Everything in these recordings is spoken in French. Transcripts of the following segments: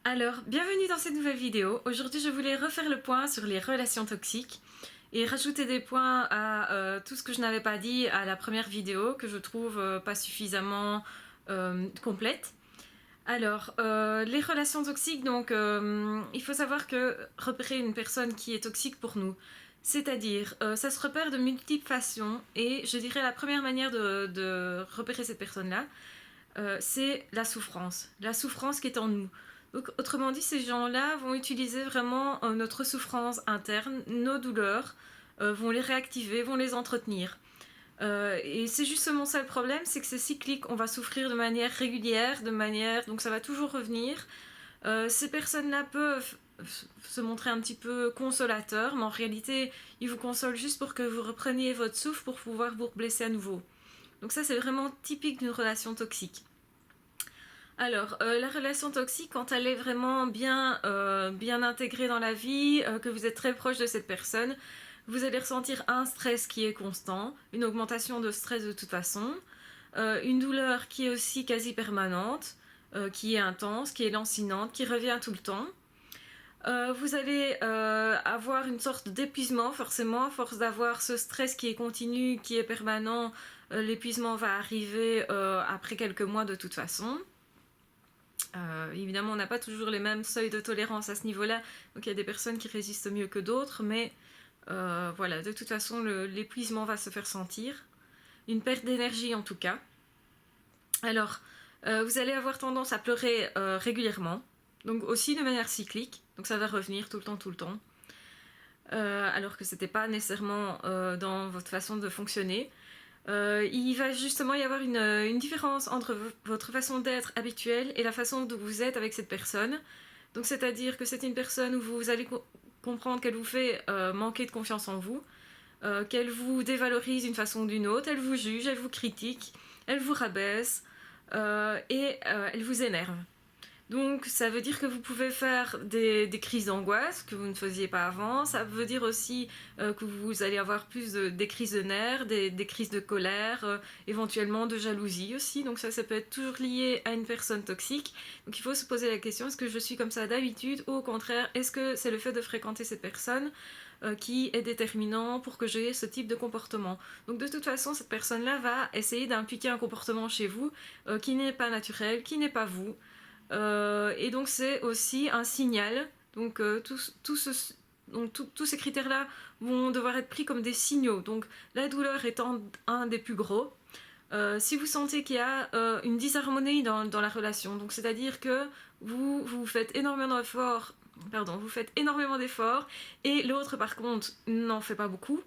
Alors, bienvenue dans cette nouvelle vidéo. Aujourd'hui, je voulais refaire le point sur les relations toxiques et rajouter des points à tout ce que je n'avais pas dit à la première vidéo, que je trouve pas suffisamment complète. Alors, les relations toxiques, donc il faut savoir que repérer une personne qui est toxique pour nous, c'est-à-dire ça se repère de multiples façons et je dirais la première manière de repérer cette personne-là, c'est la souffrance qui est en nous. Donc, autrement dit, ces gens-là vont utiliser vraiment notre souffrance interne, nos douleurs, vont les réactiver, vont les entretenir. Et c'est justement ça le problème, c'est que c'est cyclique, on va souffrir de manière régulière, donc ça va toujours revenir. Ces personnes-là peuvent se montrer un petit peu consolateurs, mais en réalité, ils vous consolent juste pour que vous repreniez votre souffle pour pouvoir vous blesser à nouveau. Donc ça, c'est vraiment typique d'une relation toxique. Alors, la relation toxique, quand elle est vraiment bien intégrée dans la vie, que vous êtes très proche de cette personne, vous allez ressentir un stress qui est constant, une augmentation de stress de toute façon, une douleur qui est aussi quasi permanente, qui est intense, qui est lancinante, qui revient tout le temps. Vous allez avoir une sorte d'épuisement forcément, à force d'avoir ce stress qui est continu, qui est permanent, l'épuisement va arriver après quelques mois de toute façon. Évidemment, on n'a pas toujours les mêmes seuils de tolérance à ce niveau-là, donc il y a des personnes qui résistent mieux que d'autres, mais voilà, de toute façon, l'épuisement va se faire sentir. Une perte d'énergie en tout cas. Alors, vous allez avoir tendance à pleurer régulièrement, donc aussi de manière cyclique, donc ça va revenir tout le temps, tout le temps. Alors que c'était pas nécessairement dans votre façon de fonctionner. Il va justement y avoir une différence entre votre façon d'être habituelle et la façon dont vous êtes avec cette personne. Donc c'est-à-dire que c'est une personne où vous allez comprendre qu'elle vous fait manquer de confiance en vous, qu'elle vous dévalorise d'une façon ou d'une autre, elle vous juge, elle vous critique, elle vous rabaisse et elle vous énerve. Donc ça veut dire que vous pouvez faire des crises d'angoisse que vous ne faisiez pas avant. Ça veut dire aussi que vous allez avoir des crises de nerfs, des crises de colère, éventuellement de jalousie aussi. Donc ça peut être toujours lié à une personne toxique. Donc il faut se poser la question, est-ce que je suis comme ça d'habitude ou au contraire, est-ce que c'est le fait de fréquenter cette personne qui est déterminant pour que j'ai ce type de comportement. Donc de toute façon, cette personne-là va essayer d'impliquer un comportement chez vous qui n'est pas naturel, qui n'est pas vous. Et donc c'est aussi un signal. Donc tous ces critères-là vont devoir être pris comme des signaux. Donc la douleur étant un des plus gros. Si vous sentez qu'il y a une disharmonie dans la relation, donc c'est-à-dire que vous faites énormément d'efforts, et l'autre par contre n'en fait pas beaucoup,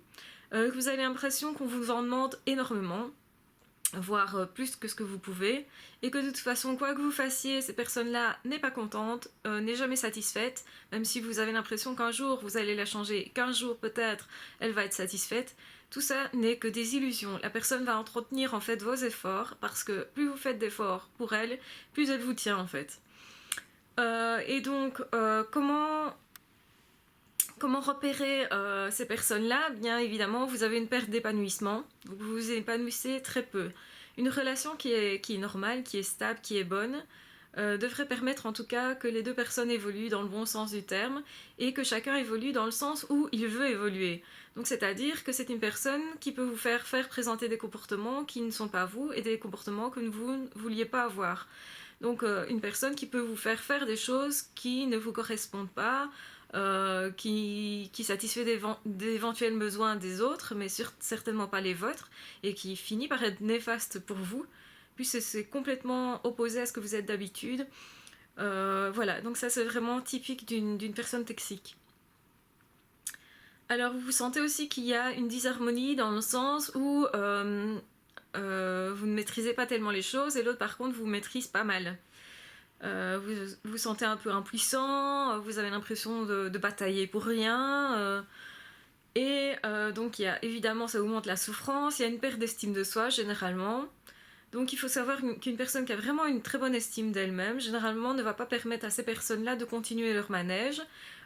que vous avez l'impression qu'on vous en demande énormément, voire plus que ce que vous pouvez, et que de toute façon, quoi que vous fassiez, cette personne-là n'est pas contente, n'est jamais satisfaite, même si vous avez l'impression qu'un jour vous allez la changer, qu'un jour peut-être elle va être satisfaite. Tout ça n'est que des illusions. La personne va entretenir en fait vos efforts, parce que plus vous faites d'efforts pour elle, plus elle vous tient en fait. Et donc, comment repérer ces personnes-là? Bien évidemment, vous avez une perte d'épanouissement, vous vous épanouissez très peu. Une relation qui est normale, qui est stable, qui est bonne, devrait permettre en tout cas que les deux personnes évoluent dans le bon sens du terme et que chacun évolue dans le sens où il veut évoluer. Donc c'est-à-dire que c'est une personne qui peut vous faire présenter des comportements qui ne sont pas vous et des comportements que vous ne vouliez pas avoir. Donc une personne qui peut vous faire des choses qui ne vous correspondent pas, qui satisfait d'éventuels besoins des autres, mais certainement pas les vôtres, et qui finit par être néfaste pour vous, puisque c'est complètement opposé à ce que vous êtes d'habitude. Voilà, donc ça c'est vraiment typique d'une personne toxique. Alors vous sentez aussi qu'il y a une disharmonie dans le sens où vous ne maîtrisez pas tellement les choses et l'autre par contre vous maîtrise pas mal. Vous vous sentez un peu impuissant, vous avez l'impression de batailler pour rien. Donc il y a évidemment, ça augmente la souffrance, il y a une perte d'estime de soi généralement. Donc il faut savoir qu'une personne qui a vraiment une très bonne estime d'elle-même, généralement ne va pas permettre à ces personnes-là de continuer leur manège,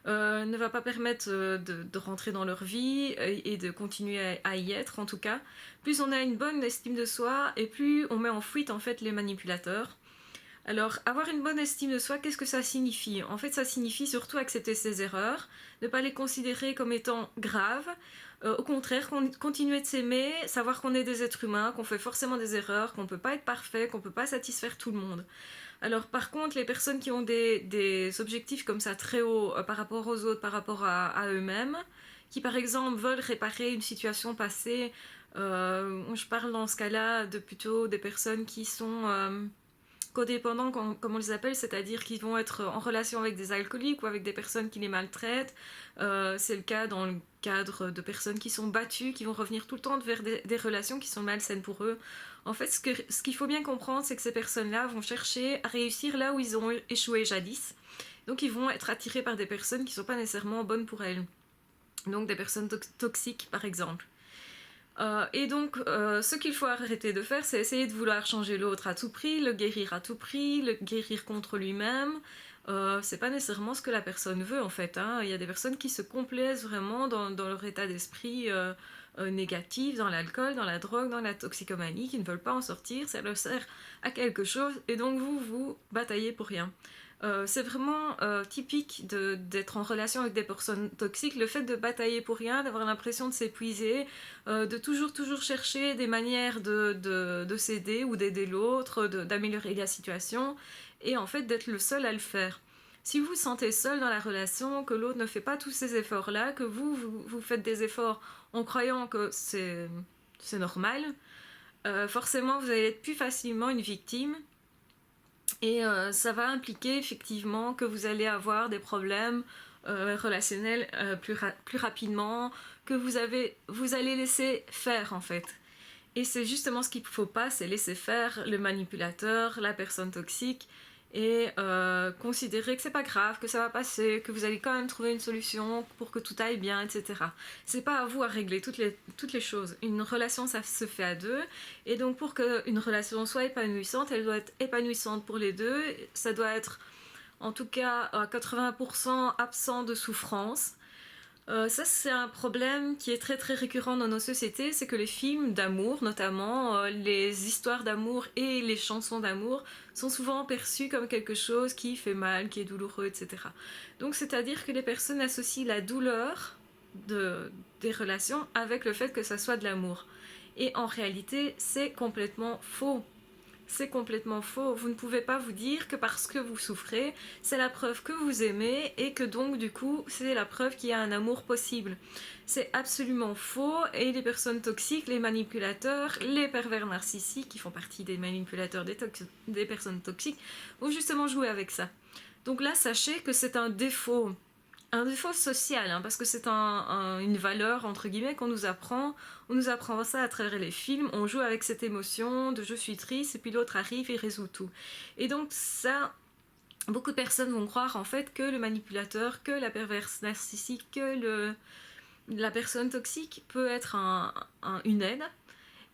ne va pas permettre de rentrer dans leur vie et de continuer à y être en tout cas. Plus on a une bonne estime de soi et plus on met en fuite en fait les manipulateurs. Alors, avoir une bonne estime de soi, qu'est-ce que ça signifie? En fait, ça signifie surtout accepter ses erreurs, ne pas les considérer comme étant graves, au contraire, continuer de s'aimer, savoir qu'on est des êtres humains, qu'on fait forcément des erreurs, qu'on ne peut pas être parfait, qu'on ne peut pas satisfaire tout le monde. Alors par contre, les personnes qui ont des objectifs comme ça très hauts par rapport aux autres, par rapport à eux-mêmes, qui par exemple veulent réparer une situation passée, je parle dans ce cas-là de plutôt des personnes qui sont codépendants, comme on les appelle, c'est-à-dire qu'ils vont être en relation avec des alcooliques ou avec des personnes qui les maltraitent. C'est le cas dans le cadre de personnes qui sont battues, qui vont revenir tout le temps vers des relations qui sont malsaines pour eux. En fait, ce qu'il faut bien comprendre, c'est que ces personnes-là vont chercher à réussir là où ils ont échoué jadis. Donc ils vont être attirés par des personnes qui ne sont pas nécessairement bonnes pour elles. Donc des personnes toxiques, par exemple. Et donc, ce qu'il faut arrêter de faire, c'est essayer de vouloir changer l'autre à tout prix, le guérir à tout prix, le guérir contre lui-même. C'est pas nécessairement ce que la personne veut en fait, hein. Il y a des personnes qui se complaisent vraiment dans leur état d'esprit négatif, dans l'alcool, dans la drogue, dans la toxicomanie, qui ne veulent pas en sortir, ça leur sert à quelque chose, et donc vous bataillez pour rien. C'est vraiment typique d'être en relation avec des personnes toxiques, le fait de batailler pour rien, d'avoir l'impression de s'épuiser, de toujours chercher des manières de s'aider ou d'aider l'autre, d'améliorer la situation, et en fait d'être le seul à le faire. Si vous vous sentez seul dans la relation, que l'autre ne fait pas tous ces efforts-là, que vous faites des efforts en croyant que c'est normal, forcément vous allez être plus facilement une victime. Et ça va impliquer effectivement que vous allez avoir des problèmes relationnels plus rapidement, que vous allez laisser faire en fait. Et c'est justement ce qu'il ne faut pas, c'est laisser faire le manipulateur, la personne toxique, et considérer que c'est pas grave, que ça va passer, que vous allez quand même trouver une solution pour que tout aille bien, etc. C'est pas à vous à régler toutes les choses. Une relation, ça se fait à deux, et donc pour qu'une relation soit épanouissante, elle doit être épanouissante pour les deux. Ça doit être en tout cas à 80% absent de souffrance. Ça, c'est un problème qui est très récurrent dans nos sociétés, c'est que les films d'amour, notamment les histoires d'amour et les chansons d'amour, sont souvent perçus comme quelque chose qui fait mal, qui est douloureux, etc. Donc, c'est-à-dire que les personnes associent la douleur des relations avec le fait que ça soit de l'amour. Et en réalité, c'est complètement faux. C'est complètement faux. Vous ne pouvez pas vous dire que parce que vous souffrez, c'est la preuve que vous aimez et que donc du coup, c'est la preuve qu'il y a un amour possible. C'est absolument faux, et les personnes toxiques, les manipulateurs, les pervers narcissiques, qui font partie des manipulateurs des personnes toxiques, vont justement jouer avec ça. Donc là, sachez que c'est un défaut social, hein, parce que c'est une valeur, entre guillemets, qu'on nous apprend. On nous apprend ça à travers les films, on joue avec cette émotion de je suis triste, et puis l'autre arrive et résout tout. Et donc ça, beaucoup de personnes vont croire en fait que le manipulateur, que la perverse narcissique, que la personne toxique peut être une aide.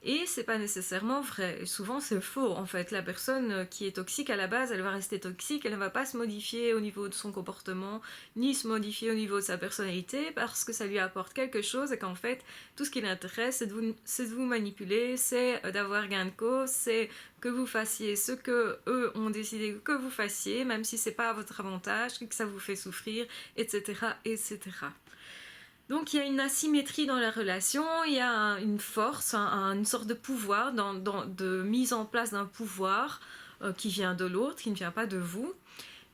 Et c'est pas nécessairement vrai. Et souvent c'est faux en fait. La personne qui est toxique à la base, elle va rester toxique, elle ne va pas se modifier au niveau de son comportement, ni se modifier au niveau de sa personnalité, parce que ça lui apporte quelque chose, et qu'en fait, tout ce qui l'intéresse, c'est de vous manipuler, c'est d'avoir gain de cause, c'est que vous fassiez ce que eux ont décidé que vous fassiez, même si c'est pas à votre avantage, que ça vous fait souffrir, etc., etc. Donc il y a une asymétrie dans la relation, il y a une force, une sorte de pouvoir, de mise en place d'un pouvoir qui vient de l'autre, qui ne vient pas de vous.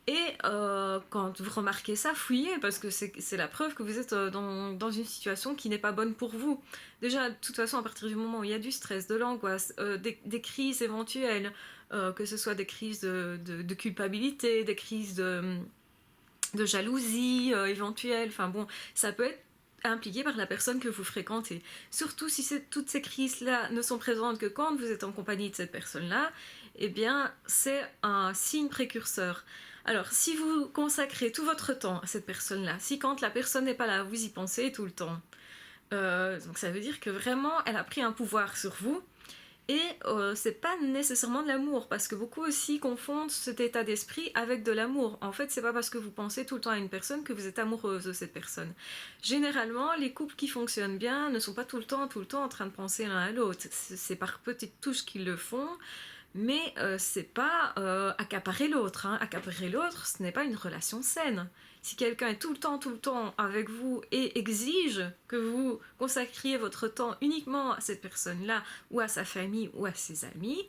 Et quand vous remarquez ça, fouillez, parce que c'est la preuve que vous êtes dans une situation qui n'est pas bonne pour vous. Déjà, de toute façon, à partir du moment où il y a du stress, de l'angoisse, des crises éventuelles, que ce soit des crises de culpabilité, des crises de jalousie éventuelle, enfin bon, ça peut être impliqué par la personne que vous fréquentez. Surtout si toutes ces crises-là ne sont présentes que quand vous êtes en compagnie de cette personne-là, eh bien, c'est un signe précurseur. Alors, si vous consacrez tout votre temps à cette personne-là, si quand la personne n'est pas là, vous y pensez tout le temps, donc ça veut dire que vraiment, elle a pris un pouvoir sur vous. Et c'est pas nécessairement de l'amour, parce que beaucoup aussi confondent cet état d'esprit avec de l'amour. En fait, c'est pas parce que vous pensez tout le temps à une personne que vous êtes amoureuse de cette personne. Généralement, les couples qui fonctionnent bien ne sont pas tout le temps en train de penser l'un à l'autre. C'est par petites touches qu'ils le font, Mais c'est pas accaparer l'autre. Hein. Accaparer l'autre, ce n'est pas une relation saine. Si quelqu'un est tout le temps avec vous et exige que vous consacriez votre temps uniquement à cette personne-là, ou à sa famille, ou à ses amis,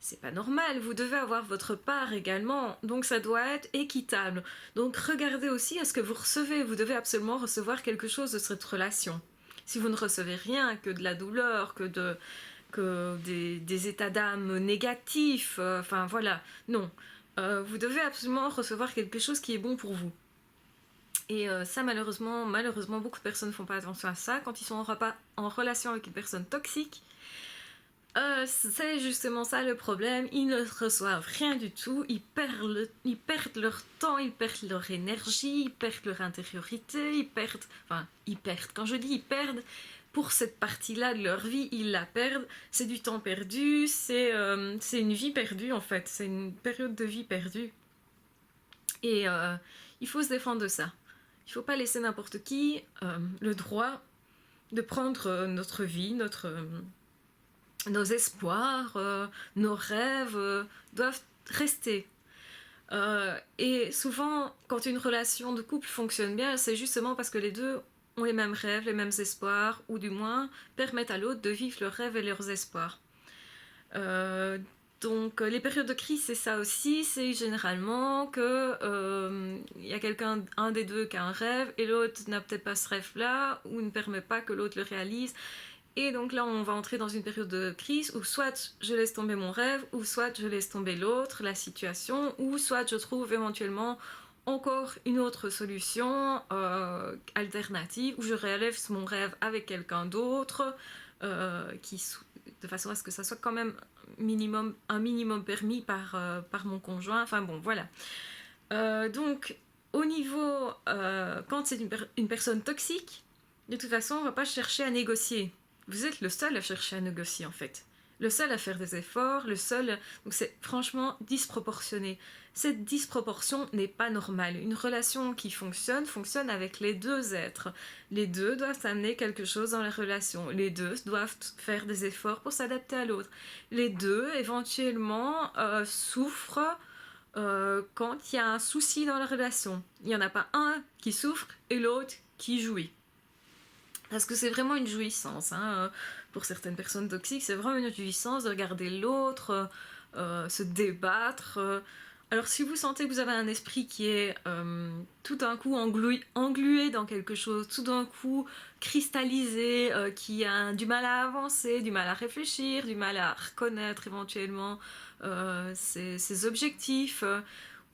c'est pas normal. Vous devez avoir votre part également. Donc ça doit être équitable. Donc regardez aussi à ce que vous recevez. Vous devez absolument recevoir quelque chose de cette relation. Si vous ne recevez rien, que de la douleur, que des états d'âme négatifs, enfin voilà, non. Vous devez absolument recevoir quelque chose qui est bon pour vous. Et ça, malheureusement, beaucoup de personnes ne font pas attention à ça. Quand ils sont en relation avec une personne toxique, c'est justement ça le problème. Ils ne reçoivent rien du tout. Ils perdent leur temps, ils perdent leur énergie, ils perdent leur intériorité, ils perdent... Quand je dis ils perdent, pour cette partie-là de leur vie, ils la perdent. C'est du temps perdu, c'est une vie perdue en fait. C'est une période de vie perdue. Et il faut se défendre de ça. Il ne faut pas laisser n'importe qui le droit de prendre notre vie, nos espoirs, nos rêves doivent rester. Et souvent, quand une relation de couple fonctionne bien, c'est justement parce que les deux ont les mêmes rêves, les mêmes espoirs, ou du moins permettent à l'autre de vivre leurs rêves et leurs espoirs. Donc les périodes de crise, c'est ça aussi, c'est généralement que y a un des deux qui a un rêve et l'autre n'a peut-être pas ce rêve-là ou ne permet pas que l'autre le réalise. Et donc là, on va entrer dans une période de crise où soit je laisse tomber mon rêve, ou soit je laisse tomber l'autre, la situation, ou soit je trouve éventuellement encore une autre solution alternative, où je réalise mon rêve avec quelqu'un d'autre, de façon à ce que ça soit quand même un minimum permis par mon conjoint. Enfin bon, voilà. Donc, au niveau, quand c'est une personne toxique, de toute façon, on ne va pas chercher à négocier. Vous êtes le seul à chercher à négocier, en fait. Le seul à faire des efforts, le seul... Donc c'est franchement disproportionné. Cette disproportion n'est pas normale. Une relation qui fonctionne avec les deux êtres. Les deux doivent amener quelque chose dans la relation. Les deux doivent faire des efforts pour s'adapter à l'autre. Les deux, éventuellement, souffrent quand il y a un souci dans la relation. Il n'y en a pas un qui souffre et l'autre qui jouit. Parce que c'est vraiment une jouissance. Hein. Pour certaines personnes toxiques, c'est vraiment une jouissance de regarder l'autre, se débattre. Alors si vous sentez que vous avez un esprit qui est tout d'un coup englué dans quelque chose, tout d'un coup cristallisé, qui a du mal à avancer, du mal à réfléchir, du mal à reconnaître éventuellement ses objectifs,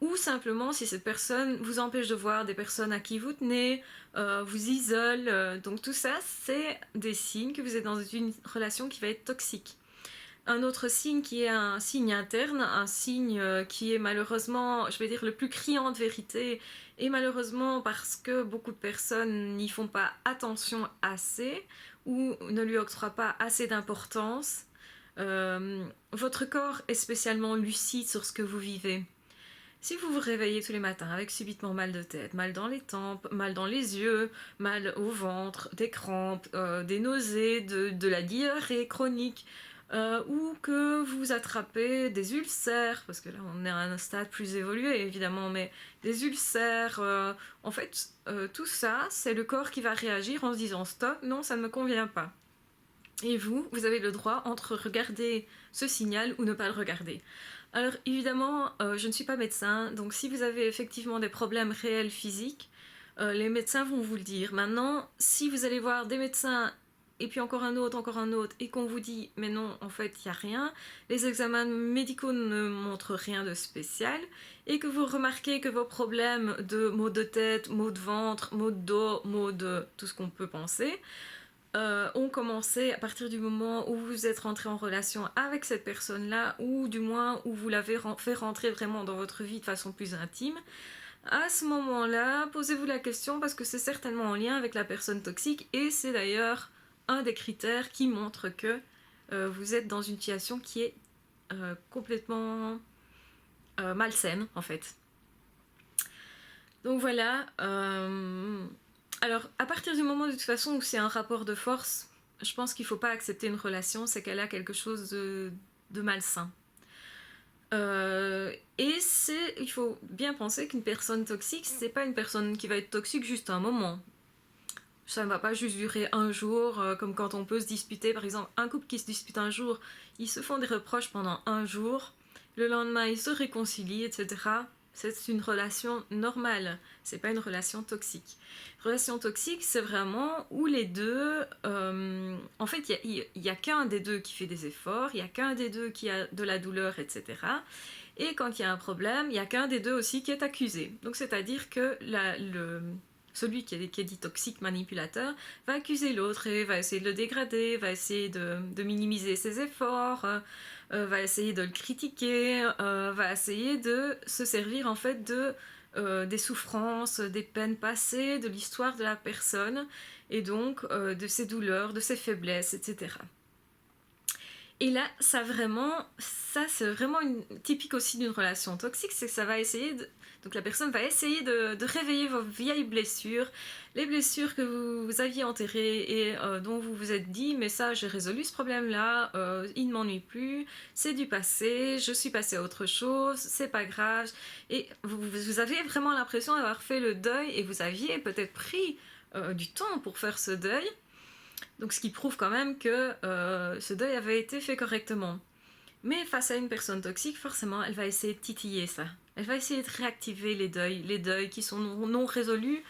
ou simplement si cette personne vous empêche de voir des personnes à qui vous tenez, vous isole, donc tout ça c'est des signes que vous êtes dans une relation qui va être toxique. Un autre signe qui est un signe interne, un signe qui est malheureusement, je vais dire, le plus criant de vérité, et malheureusement parce que beaucoup de personnes n'y font pas attention assez, ou ne lui octroient pas assez d'importance. Votre corps est spécialement lucide sur ce que vous vivez. Si vous vous réveillez tous les matins avec subitement mal de tête, mal dans les tempes, mal dans les yeux, mal au ventre, des crampes, des nausées, de la diarrhée chronique, ou que vous attrapez des ulcères, parce que là on est à un stade plus évolué évidemment, mais des ulcères, en fait tout ça c'est le corps qui va réagir en se disant stop, non ça ne me convient pas. Et vous avez le droit entre regarder ce signal ou ne pas le regarder. Alors évidemment, je ne suis pas médecin, donc si vous avez effectivement des problèmes réels physiques, les médecins vont vous le dire. Maintenant, si vous allez voir des médecins et puis encore un autre, et qu'on vous dit mais non, en fait, il n'y a rien, les examens médicaux ne montrent rien de spécial, et que vous remarquez que vos problèmes de maux de tête, maux de ventre, maux de dos, maux de tout ce qu'on peut penser, ont commencé à partir du moment où vous êtes rentré en relation avec cette personne-là, ou du moins où vous l'avez fait rentrer vraiment dans votre vie de façon plus intime. À ce moment-là, posez-vous la question parce que c'est certainement en lien avec la personne toxique, et c'est d'ailleurs un des critères qui montre que vous êtes dans une situation qui est complètement malsaine en fait. Donc voilà. Alors, à partir du moment de toute façon où c'est un rapport de force, je pense qu'il ne faut pas accepter une relation, c'est qu'elle a quelque chose de malsain. Il faut bien penser qu'une personne toxique, c'est pas une personne qui va être toxique juste un moment. Ça ne va pas juste durer un jour, comme quand on peut se disputer. Par exemple, un couple qui se dispute un jour, ils se font des reproches pendant un jour, le lendemain ils se réconcilient, etc. C'est une relation normale, c'est pas une relation toxique. Relation toxique, c'est vraiment où les deux, en fait, il y a qu'un des deux qui fait des efforts, il y a qu'un des deux qui a de la douleur, etc. Et quand il y a un problème, il y a qu'un des deux aussi qui est accusé. Donc c'est-à-dire que celui qui est dit toxique, manipulateur, va accuser l'autre et va essayer de le dégrader, va essayer de minimiser ses efforts, va essayer de le critiquer, va essayer de se servir en fait des souffrances, des peines passées, de l'histoire de la personne et donc de ses douleurs, de ses faiblesses, etc. Et là, ça c'est vraiment typique aussi d'une relation toxique, c'est que ça va essayer donc la personne va essayer de réveiller vos vieilles blessures, les blessures que vous aviez enterrées et dont vous vous êtes dit, mais ça, j'ai résolu ce problème-là, il ne m'ennuie plus, c'est du passé, je suis passée à autre chose, c'est pas grave. Et vous avez vraiment l'impression d'avoir fait le deuil et vous aviez peut-être pris du temps pour faire ce deuil. Donc ce qui prouve quand même que ce deuil avait été fait correctement. Mais face à une personne toxique, forcément, elle va essayer de titiller ça. Elle va essayer de réactiver les deuils qui sont non résolus